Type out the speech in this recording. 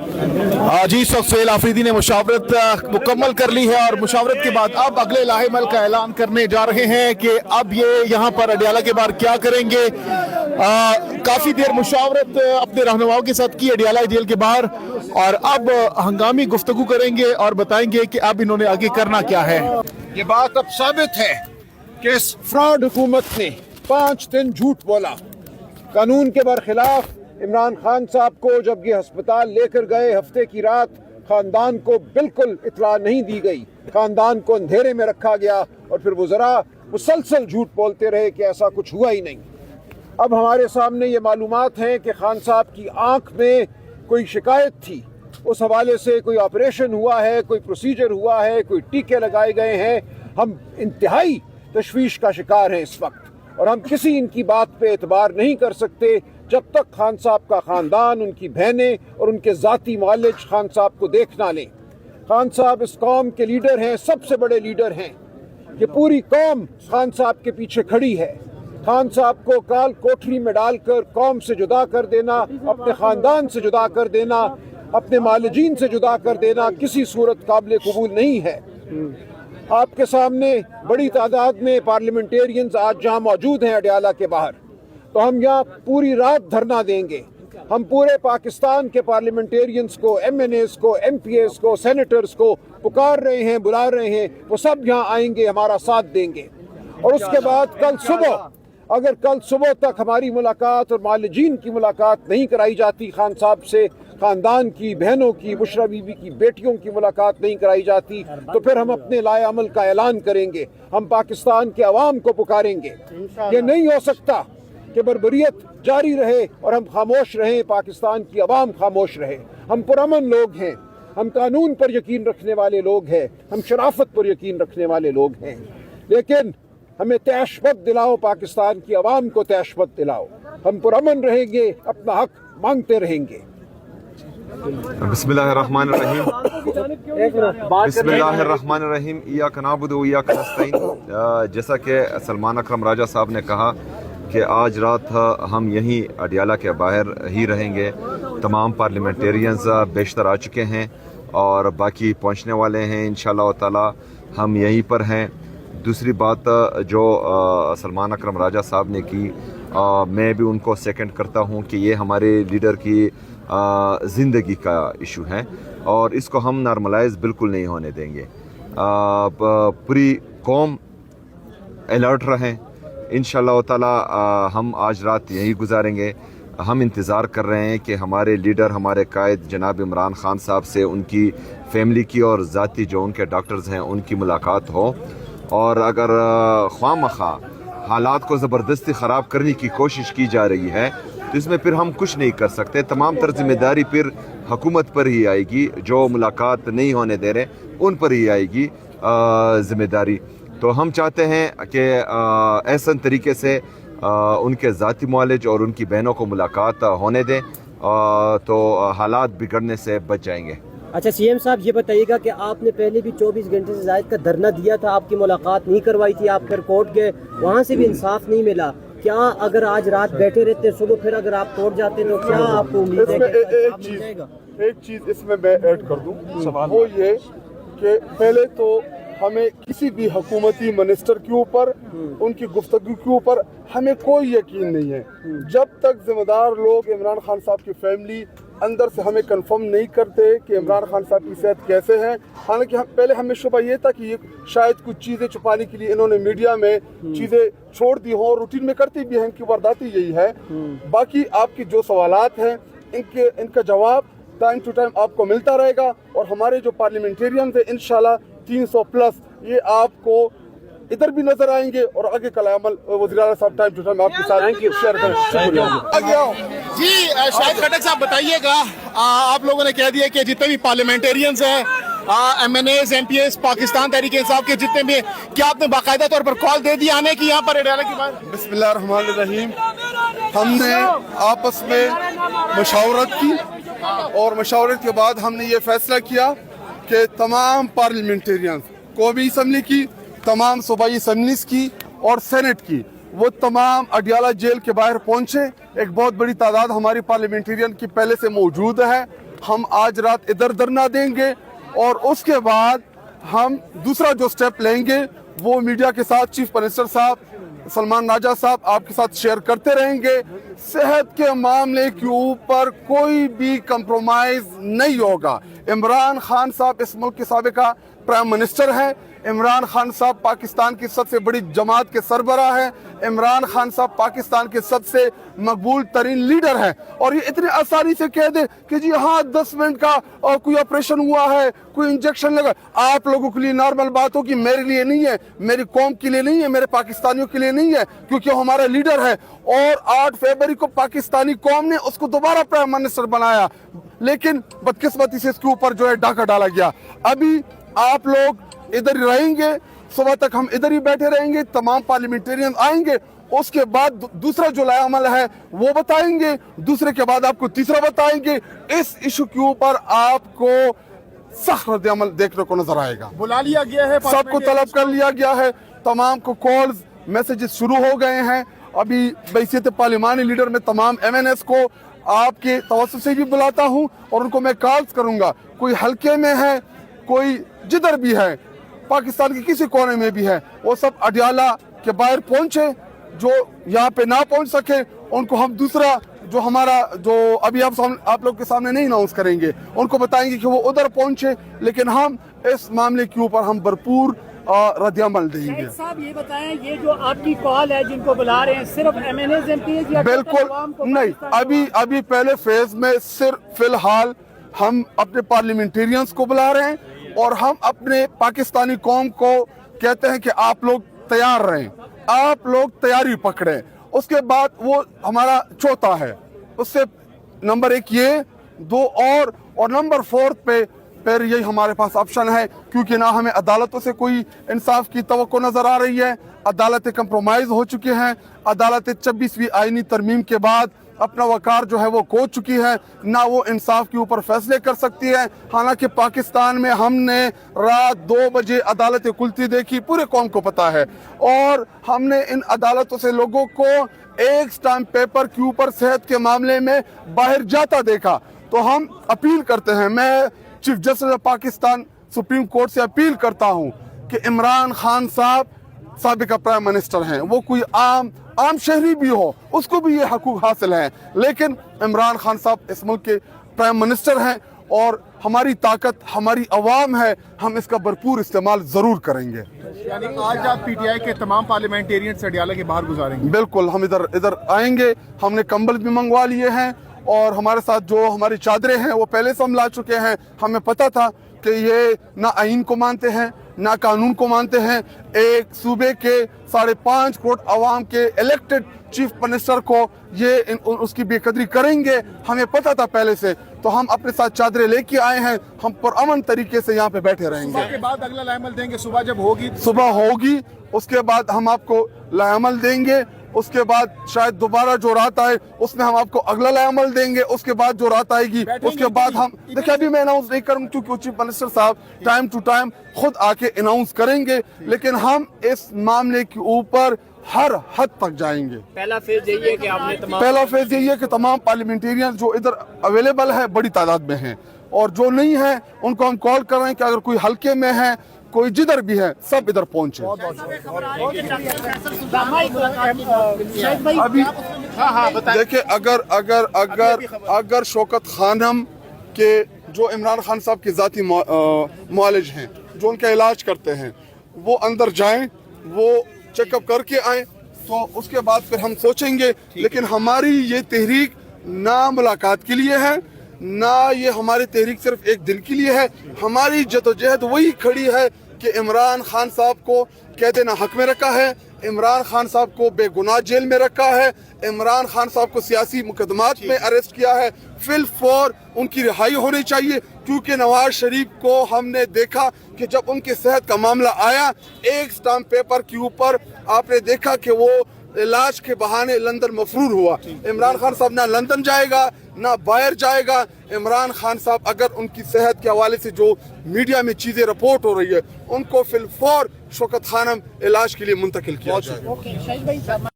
जी सफेल आफरीदी ने मुशावरत मुकम्मल कर ली है और मुशावरत के बाद अब अगले लाहेमल का ऐलान करने जा रहे हैं कि अब ये यहाँ पर अडियाला के बाहर क्या करेंगे। काफ़ी देर मुशावरत अपने रहनुमाओं के साथ की अडियाला जेल के बाहर और अब हंगामी गुफ्तगू करेंगे और बताएंगे कि अब इन्होंने आगे करना क्या है। ये बात अब साबित है कि इस फ्रॉड हुकूमत ने 5 दिन झूठ बोला। कानून के बरखिलाफ इमरान खान साहब को जब ये अस्पताल लेकर गए, हफ्ते की रात खानदान को बिल्कुल इतला नहीं दी गई, खानदान को अंधेरे में रखा गया और फिर वज़रा मुसलसल झूठ बोलते रहे कि ऐसा कुछ हुआ ही नहीं। अब हमारे सामने ये मालूमात हैं कि खान साहब की आंख में कोई शिकायत थी, उस हवाले से कोई ऑपरेशन हुआ है, कोई प्रोसीजर हुआ है, कोई टीके लगाए गए हैं। हम इंतहाई तशवीश का शिकार हैं इस वक्त और हम किसी इनकी बात पे एतबार नहीं कर सकते जब तक खान साहब का ख़ानदान, उनकी बहनें और उनके ज़ाती मालिज खान साहब को देख ना लें। खान साहब इस कौम के लीडर हैं, सबसे बड़े लीडर हैं। ये पूरी कौम खान साहब के पीछे खड़ी है। खान साहब को काल कोठरी में डालकर कौम से जुदा कर देना, अपने ख़ानदान से जुदा कर देना, अपने मालिजीन से जुदा कर देना किसी सूरत काबिल कबूल नहीं है। आपके सामने बड़ी तादाद में पार्लियामेंटेरियंस आज जहाँ मौजूद हैं अडियाला के बाहर, तो हम यहाँ पूरी रात धरना देंगे। हम पूरे पाकिस्तान के पार्लियामेंटेरियंस को, MNAs को, MPAs को, सेनेटर्स को पुकार रहे हैं, बुला रहे हैं, वो सब यहाँ आएंगे, हमारा साथ देंगे। और उसके बाद कल सुबह तक हमारी मुलाकात और मालिजीन की मुलाकात नहीं कराई जाती खान साहब से, ख़ानदान की, बहनों की, बुशरा बीबी की बेटियों की मुलाकात नहीं कराई जाती, तो फिर हम अपने लाए अमल का ऐलान करेंगे। हम पाकिस्तान के अवाम को पुकारेंगे। ये नहीं हो सकता कि बर्बरियत जारी रहे और हम खामोश रहें, पाकिस्तान की अवाम खामोश रहे। हम पुरअमन लोग हैं, हम कानून पर यकीन रखने वाले लोग हैं, हम शराफत पर यकीन रखने वाले लोग हैं, लेकिन हमें तैशबत दिलाओ, पाकिस्तान की अवाम को तैशबत दिलाओ। हम पुरअमन रहेंगे, अपना हक मांगते रहेंगे। बिस्मिल्लाहिर्रहमानिर्रहीम बिस्मिल्लाहिर्रहमानिर्रहीम इय्याक नअबुदु व इय्याक नस्तईन। जैसा कि सलमान अकरम राजा साहब ने कहा कि आज रात हम यहीं अडियाला के बाहर ही रहेंगे। तमाम पार्लियामेंटेरियंस बेशतर आ चुके हैं और बाकी पहुंचने वाले हैं इंशाअल्लाह ताला। हम यहीं पर हैं। दूसरी बात जो सलमान अकरम राजा साहब ने की, मैं भी उनको सेकंड करता हूं कि ये हमारे लीडर की ज़िंदगी का इशू है और इसको हम नॉर्मलाइज बिल्कुल नहीं होने देंगे। पूरी कौम अलर्ट रहें। इंशाअल्लाह ताला हम आज रात यही गुजारेंगे। हम इंतज़ार कर रहे हैं कि हमारे लीडर, हमारे कायद जनाब इमरान खान साहब से उनकी फैमिली की और ज़ाती जो उनके डॉक्टर्स हैं उनकी मुलाकात हो, और अगर ख्वामखा हालात को ज़बरदस्ती ख़राब करने की कोशिश की जा रही है तो इसमें फिर हम कुछ नहीं कर सकते। तमाम तर जिम्मेदारी फिर हुकूमत पर ही आएगी। जो मुलाकात नहीं होने दे रहे उन पर ही आएगी ज़िम्मेदारी। तो हम चाहते हैं कि ऐसा तरीके से उनके ज़ाती मुआलिज और उनकी बहनों को मुलाकात होने दें तो हालात बिगड़ने से बच जाएंगे। अच्छा CM साहब, ये बताइएगा कि आपने पहले भी 24 घंटे से ज़ायद का धरना दिया था, आपकी मुलाकात नहीं करवाई थी, आप फिर कोर्ट गए, वहाँ से भी इंसाफ नहीं मिला। क्या अगर आज रात बैठे रहते, सुबह फिर अगर आप कोर्ट जाते तो क्या आपको उम्मीद है कि एक चीज़ इसमें मैं ऐड कर दूं, वो ये कि पहले तो हमें किसी भी हुकूमती मिनिस्टर के ऊपर, उनकी गुफ्तगू के ऊपर हमें कोई यकीन नहीं है जब तक जिम्मेदार लोग इमरान खान साहब की फैमिली अंदर से हमें कंफर्म नहीं करते कि इमरान खान साहब की सेहत कैसे है। हालांकि पहले हमें शुबा ये था कि ये शायद कुछ चीज़ें छुपाने के लिए इन्होंने मीडिया में चीज़ें छोड़ दी हों, रूटीन में करती भी हैं, इनकी वारदाती यही है। बाकी आपकी जो सवालात हैं इनका जवाब टाइम टू टाइम आपको मिलता रहेगा और हमारे जो पार्लियामेंटेरियन है इंशाल्लाह 300 प्लस ये आपको इधर भी नजर आएंगे और आगे कल अमल वज़ीर आला साहब टाइम टू टाइम आपके साथ शेयर करेंगे। आगे आओ जी शाहिद खटक साहब, बताइएगा, आप लोगों ने कह दिया कि जितने भी पार्लियामेंटेरियंस हैं, MNAs, MPAs, पाकिस्तान तहरीक इंसाफ के जितने भी, क्या आपने बाकायदा तौर पर कॉल दे दी आने की यहाँ पर अडियाला की बात? बिस्मिल्लाहिर्रहमानिर्रहीम। हमने आपस में मशावरत की और मशावरत के बाद हमने ये फैसला किया कि तमाम पार्लियामेंटेरियंस, कौमी असम्बली की, तमाम सूबाई असम्बलीज की और सेनेट की, वो तमाम अडियाला जेल के बाहर पहुंचे। एक बहुत बड़ी तादाद हमारी पार्लियामेंटेरियन की पहले से मौजूद है हम आज रात इधर धरना देंगे और उसके बाद हम दूसरा जो स्टेप लेंगे वो मीडिया के साथ चीफ मिनिस्टर साहब सलमान राजा साहब आपके साथ शेयर करते रहेंगे। सेहत के मामले के ऊपर कोई भी कंप्रोमाइज नहीं होगा। इमरान खान साहब इस मुल्क के साबिका प्राइम मिनिस्टर हैं। इमरान खान साहब पाकिस्तान की सबसे बड़ी जमात के सरबराह हैं। इमरान खान साहब पाकिस्तान के सबसे मकबूल तरीन लीडर हैं। और ये इतनी आसानी से कह दे कि जी हाँ 10 मिनट का कोई ऑपरेशन हुआ है, कोई इंजेक्शन लगा, आप लोगों के लिए नॉर्मल बात हो कि मेरे लिए नहीं है, मेरी कौम के लिए नहीं है, मेरे पाकिस्तानियों के लिए नहीं है, क्योंकि हमारा लीडर है। और 8 फरवरी को पाकिस्तानी कौम ने उसको दोबारा प्राइम मिनिस्टर बनाया, लेकिन बदकिस्मती से इसके ऊपर जो है डाका डाला गया। अभी आप लोग इधर ही रहेंगे, सुबह तक हम इधर ही बैठे रहेंगे, तमाम पार्लियामेंटेरियन आएंगे, उसके बाद दूसरा जो लाया अमल है वो बताएंगे, दूसरे के बाद आपको तीसरा बताएंगे। इस इशू के ऊपर आपको सख्त रद्द-ए-अमल देखने को नजर आएगा। बुला लिया गया है, सबको तलब कर लिया गया है, तमाम को कॉल्स मैसेजेस शुरू हो गए हैं। अभी बैसियत पार्लिमानी लीडर में तमाम MNS को आपके तवज्जुह से भी बुलाता हूं और उनको मैं कॉल्स करूंगा। कोई हल्के में है, कोई जिधर भी है, पाकिस्तान के किसी कोने में भी है, वो सब अडियाला के बाहर पहुंचे। जो यहाँ पे ना पहुंच सके उनको हम दूसरा जो हमारा जो अभी आप लोग के सामने नहीं अनाउंस करेंगे, उनको बताएंगे कि वो उधर पहुंचे, लेकिन हम इस मामले के ऊपर हम भरपूर रद्द-ए-अमल देंगे। साहब ये बताएं, ये जो आपकी कॉल है जिनको बुला रहे हैं सिर्फ MNAs MPs या बिल्कुल नहीं, अभी पहले फेज में सिर्फ फिलहाल हम अपने पार्लियामेंटेरियंस को बुला रहे हैं और हम अपने पाकिस्तानी कौम को कहते हैं कि आप लोग तैयार रहें, आप लोग तैयारी पकड़े। उसके बाद वो हमारा चौथा है, उससे नंबर 1 ये 2 और नंबर 4 पे फिर यही हमारे पास ऑप्शन है, क्योंकि ना हमें अदालतों से कोई इंसाफ की तवक्को नजर आ रही है। अदालतें कंप्रोमाइज हो चुकी हैं, अदालतें 26वीं आईनी तरमीम के बाद अपना वकार जो है वो खो चुकी है, ना वो इंसाफ के ऊपर फैसले कर सकती है। हालांकि पाकिस्तान में हमने रात 2 बजे अदालतें खुलती देखी, पूरे कौम को पता है, और हमने इन अदालतों से लोगों को एक स्टाम्प पेपर के ऊपर सेहत के मामले में बाहर जाता देखा। तो हम अपील करते हैं, मैं chief justice of Pakistan supreme court से अपील करता हूं कि इमरान खान साहब साबिका प्राइम मिनिस्टर हैं, वो कोई आम शहरी भी हो, उसको भी ये हकूक हासिल है, लेकिन इमरान खान साहब इस मुल्क के प्राइम मिनिस्टर हैं और हमारी ताकत हमारी अवाम है, हम इसका भरपूर इस्तेमाल जरूर करेंगे। यानी आज आप PTI के तमाम पार्लियामेंटेरियन अडियाला के बाहर गुजारेंगे? बिल्कुल, हम इधर आएंगे। हमने कंबल भी मंगवा लिए हैं और हमारे साथ जो हमारी चादरें हैं वो पहले से हम ला चुके हैं। हमें पता था कि ये ना आइन को मानते हैं ना कानून को मानते हैं। एक सूबे के 5.5 करोड़ अवाम के इलेक्टेड चीफ मिनिस्टर को ये उसकी बेकदरी करेंगे, हमें पता था पहले से। तो हम अपने साथ चादरें लेके आए हैं, हम पुरअमन तरीके से यहाँ पे बैठे रहेंगे। सुबह के बाद अगला लाएमल देंगे, सुबह जब होगी, सुबह होगी उसके बाद हम आपको लाएमल देंगे। उसके बाद शायद दोबारा जो रात आए उसमें हम आपको अगला लाएमल देंगे। उसके बाद जो रात आएगी उसके बाद हम देखिए, अभी मैं अनाउंस नहीं करूँ क्योंकि चीफ मिनिस्टर साहब टाइम टू टाइम खुद आके अनाउंस करेंगे, लेकिन हम इस मामले के ऊपर हर हद तक जाएंगे। पहला फेज यही है कि तमाम पार्लियामेंटेरियन जो इधर अवेलेबल है बड़ी तादाद में हैं, और जो नहीं है उनको हम कॉल कर रहे हैं कि अगर कोई हल्के में है, कोई जिधर भी है, सब इधर पहुंचे। अभी देखिए, अगर शौकत खानम के जो इमरान खान साहब के जाती मुआलिज हैं, जो उनका इलाज करते हैं, वो अंदर जाएं, वो चेकअप करके आए, तो उसके बाद फिर हम सोचेंगे। लेकिन हमारी ये तहरीक ना मुलाकात के लिए है, ना ये हमारी तहरीक सिर्फ एक दिन के लिए है। हमारी जदोजहद वही खड़ी है कि इमरान खान साहब को कहते ना हक में रखा है, इमरान खान साहब को बेगुनाह जेल में रखा है, इमरान खान साहब को सियासी मुकदमात में अरेस्ट किया है। फिल फौर उनकी रिहाई होनी चाहिए, क्योंकि नवाज शरीफ को हमने देखा कि जब उनके सेहत का मामला आया, एक स्टाम्प पेपर के ऊपर आपने देखा कि वो इलाज के बहाने लंदन मफरूर हुआ। इमरान खान साहब ना लंदन जाएगा ना बाहर जाएगा। इमरान खान साहब अगर उनकी सेहत के हवाले से जो मीडिया में चीजें रिपोर्ट हो रही है, उनको फिल फौर शौकत खानम इलाज के लिए मुंतकिल किया जाए।